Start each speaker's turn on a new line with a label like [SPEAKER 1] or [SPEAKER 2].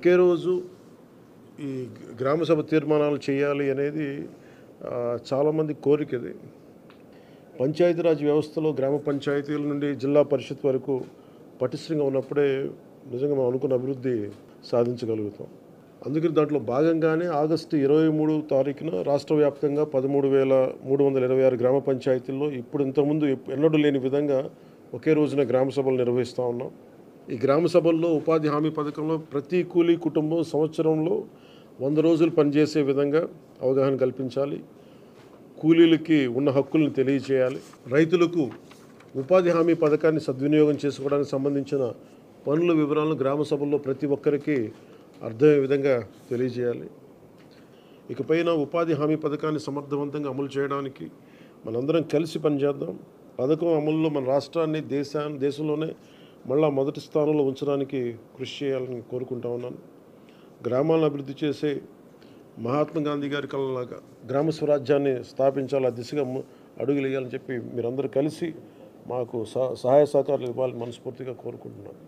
[SPEAKER 1] ఒకే రోజు ఈ గ్రామ సభ తీర్మానాలు చేయాలి అనేది చాలామంది కోరికది. పంచాయతీరాజ్ వ్యవస్థలో గ్రామ పంచాయతీల నుండి జిల్లా పరిషత్ వరకు పటిష్టంగా ఉన్నప్పుడే నిజంగా మనం అనుకున్న అభివృద్ధి సాధించగలుగుతాం. అందుకని దాంట్లో భాగంగానే ఆగస్టు 23 తారీఖున రాష్ట్ర వ్యాప్తంగా 13,326 గ్రామ పంచాయతీల్లో ఇప్పుడు ఇంతకుముందు ఎన్నడూ లేని విధంగా ఒకే రోజున గ్రామ సభలు నిర్వహిస్తూ ఉన్నాం. ఈ గ్రామ సభల్లో ఉపాధి హామీ పథకంలో ప్రతి కూలీ కుటుంబం సంవత్సరంలో 100 రోజులు పనిచేసే విధంగా అవగాహన కల్పించాలి. కూలీలకి ఉన్న హక్కులను తెలియచేయాలి. రైతులకు ఉపాధి హామీ పథకాన్ని సద్వినియోగం చేసుకోవడానికి సంబంధించిన పనుల వివరాలను గ్రామ సభల్లో ప్రతి ఒక్కరికి అర్థమయ్యే విధంగా తెలియజేయాలి. ఇకపైన ఉపాధి హామీ పథకాన్ని సమర్థవంతంగా అమలు చేయడానికి మనందరం కలిసి పనిచేద్దాం. పథకం అమలులో మన రాష్ట్రాన్ని దేశంలోనే మళ్ళా మొదటి స్థానంలో ఉంచడానికి కృషి చేయాలని కోరుకుంటా ఉన్నాను. గ్రామాలను అభివృద్ధి చేసే మహాత్మా గాంధీ గారి కలలాగా గ్రామ స్వరాజ్యాన్ని స్థాపించాలి, ఆ దిశగా అడుగులు వేయాలని చెప్పి మీరందరూ కలిసి మాకు సహాయ సహకారాలు ఇవ్వాలని మనస్ఫూర్తిగా కోరుకుంటున్నాను.